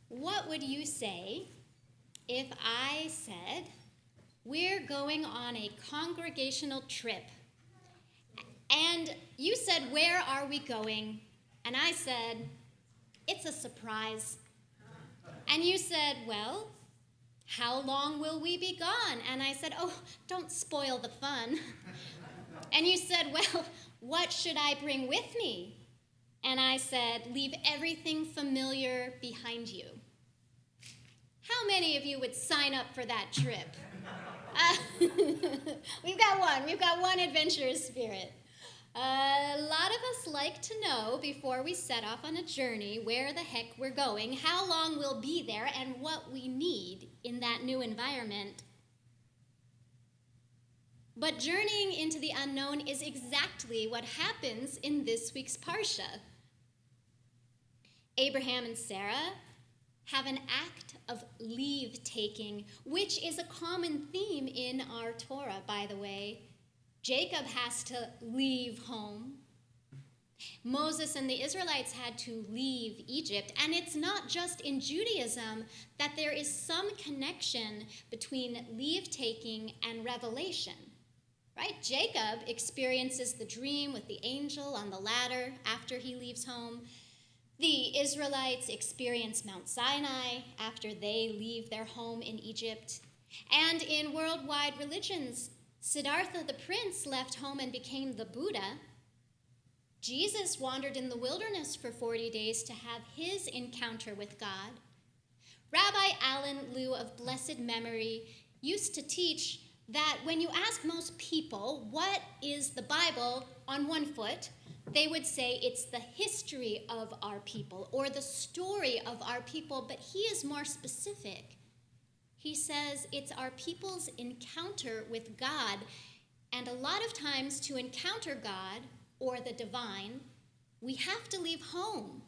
What would you say if I said, we're going on a congregational trip? And you said, where are we going? And I said, it's a surprise. And you said, well, how long will we be gone? And I said, oh, don't spoil the fun. And you said, well, what should I bring with me? And I said, leave everything familiar behind you. How many of you would sign up for that trip? We've got one adventurous spirit. A lot of us like to know before we set off on a journey where the heck we're going, how long we'll be there, and what we need in that new environment. But journeying into the unknown is exactly what happens in this week's Parsha. Abraham and Sarah have an act of leave-taking, which is a common theme in our Torah, by the way. Jacob has to leave home. Moses and the Israelites had to leave Egypt. And it's not just in Judaism that there is some connection between leave-taking and revelation. Right? Jacob experiences the dream with the angel on the ladder after he leaves home. The Israelites experience Mount Sinai after they leave their home in Egypt. And in worldwide religions, Siddhartha the prince left home and became the Buddha. Jesus wandered in the wilderness for 40 days to have his encounter with God. Rabbi Alan Liu of blessed memory used to teach that when you ask most people, what is the Bible, on one foot, they would say it's the history of our people or the story of our people, but he is more specific. He says it's our people's encounter with God, and a lot of times to encounter God or the divine, we have to leave home,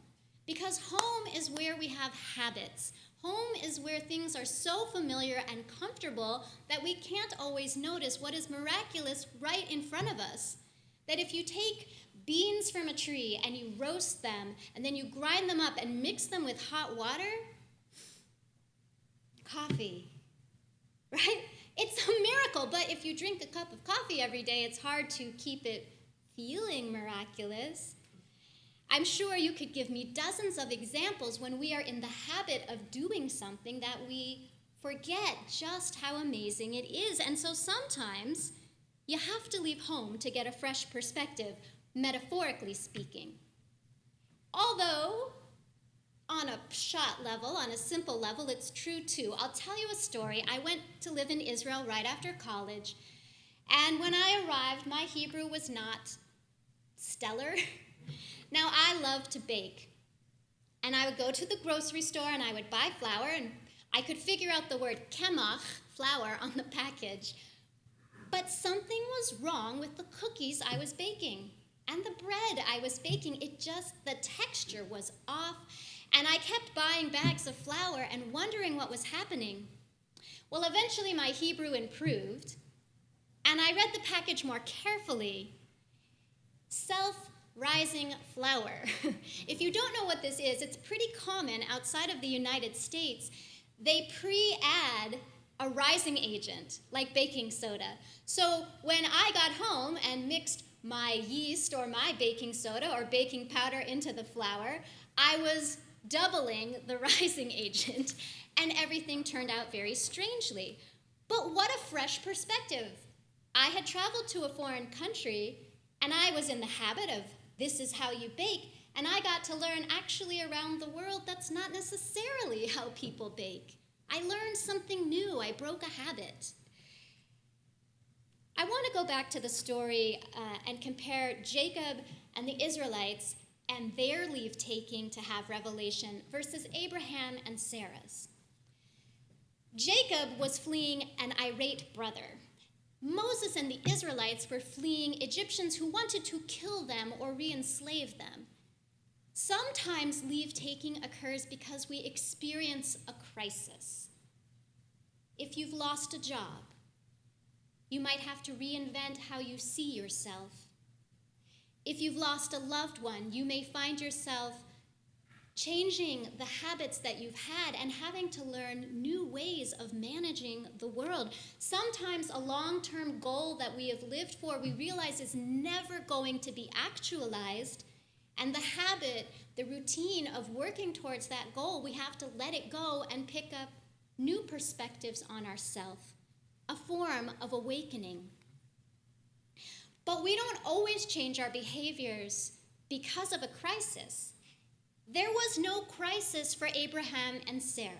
because home is where we have habits. Home is where things are so familiar and comfortable that we can't always notice what is miraculous right in front of us. That if you take beans from a tree and you roast them and then you grind them up and mix them with hot water, coffee, right? It's a miracle, but if you drink a cup of coffee every day, it's hard to keep it feeling miraculous. I'm sure you could give me dozens of examples when we are in the habit of doing something that we forget just how amazing it is. And so sometimes you have to leave home to get a fresh perspective, metaphorically speaking. Although, on a shot level, on a simple level, it's true too. I'll tell you a story. I went to live in Israel right after college, and when I arrived, my Hebrew was not stellar. Now, I love to bake, and I would go to the grocery store and I would buy flour, and I could figure out the word kemach, flour, on the package. But something was wrong with the cookies I was baking and the bread I was baking. The texture was off, and I kept buying bags of flour and wondering what was happening. Well, eventually my Hebrew improved, and I read the package more carefully. Self-rising flour. If you don't know what this is, it's pretty common outside of the United States. They pre-add a rising agent, like baking soda. So when I got home and mixed my yeast or my baking soda or baking powder into the flour, I was doubling the rising agent, and everything turned out very strangely. But what a fresh perspective. I had traveled to a foreign country, and I was in the habit of this is how you bake, and I got to learn actually around the world that's not necessarily how people bake. I learned something new. I broke a habit. I want to go back to the story and compare Jacob and the Israelites and their leave-taking to have revelation versus Abraham and Sarah's. Jacob was fleeing an irate brother. Moses and the Israelites were fleeing Egyptians who wanted to kill them or re-enslave them. Sometimes leave-taking occurs because we experience a crisis. If you've lost a job, you might have to reinvent how you see yourself. If you've lost a loved one, you may find yourself changing the habits that you've had and having to learn new ways of managing the world. Sometimes a long-term goal that we have lived for, we realize is never going to be actualized, and the habit, the routine of working towards that goal, we have to let it go and pick up new perspectives on ourselves, a form of awakening. But we don't always change our behaviors because of a crisis. There was no crisis for Abraham and Sarah.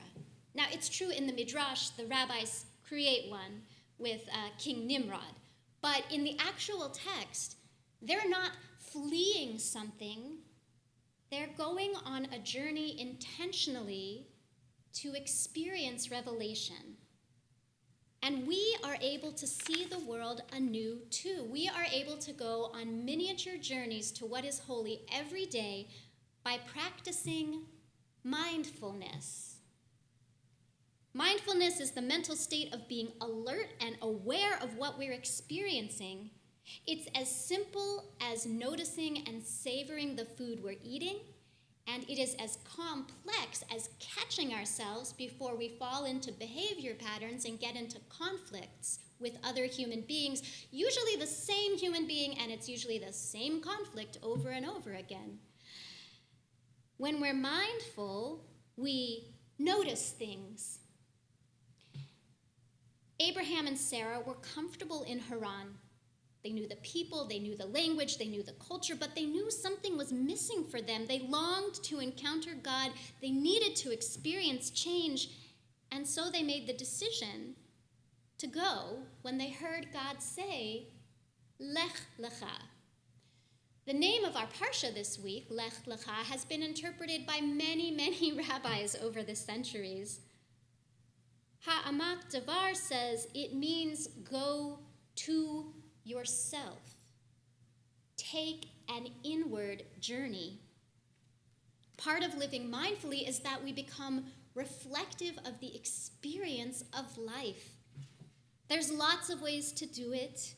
Now, it's true in the Midrash, the rabbis create one with King Nimrod. But in the actual text, they're not fleeing something. They're going on a journey intentionally to experience revelation. And we are able to see the world anew too. We are able to go on miniature journeys to what is holy every day by practicing mindfulness. Mindfulness is the mental state of being alert and aware of what we're experiencing. It's as simple as noticing and savoring the food we're eating, and it is as complex as catching ourselves before we fall into behavior patterns and get into conflicts with other human beings, usually the same human being, and it's usually the same conflict over and over again. When we're mindful, we notice things. Abraham and Sarah were comfortable in Haran. They knew the people, they knew the language, they knew the culture, but they knew something was missing for them. They longed to encounter God. They needed to experience change, and so they made the decision to go when they heard God say, Lech Lecha. The name of our parsha this week, Lech Lecha, has been interpreted by many, many rabbis over the centuries. Ha'amak Davar says it means go to yourself. Take an inward journey. Part of living mindfully is that we become reflective of the experience of life. There's lots of ways to do it.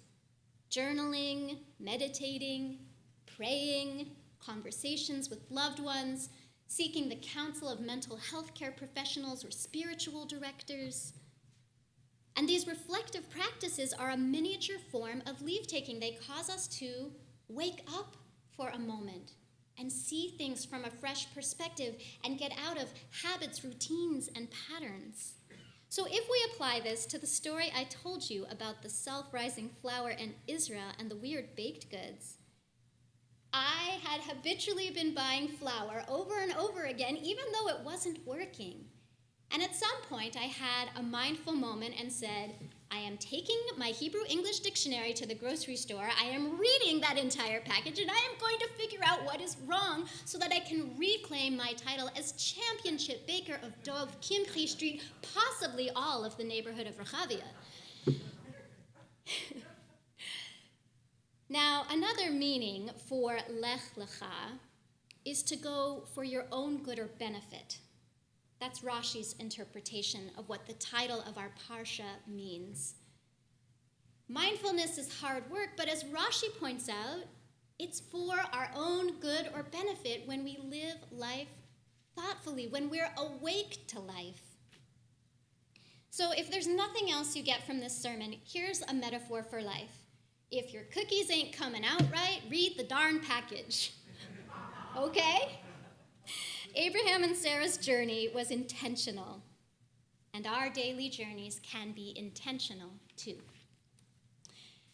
Journaling, meditating, praying, conversations with loved ones, seeking the counsel of mental health care professionals or spiritual directors. And these reflective practices are a miniature form of leave-taking. They cause us to wake up for a moment and see things from a fresh perspective and get out of habits, routines, and patterns. So if we apply this to the story I told you about the self-rising flour and Israel and the weird baked goods, I had habitually been buying flour over and over again, even though it wasn't working. And at some point, I had a mindful moment and said, I am taking my Hebrew-English dictionary to the grocery store. I am reading that entire package, and I am going to figure out what is wrong so that I can reclaim my title as championship baker of Dov, Kimchi Street, possibly all of the neighborhood of Rehavia. Now, another meaning for Lech Lecha is to go for your own good or benefit. That's Rashi's interpretation of what the title of our parsha means. Mindfulness is hard work, but as Rashi points out, it's for our own good or benefit when we live life thoughtfully, when we're awake to life. So if there's nothing else you get from this sermon, here's a metaphor for life. If your cookies ain't coming out right, read the darn package. Okay? Abraham and Sarah's journey was intentional, and our daily journeys can be intentional too.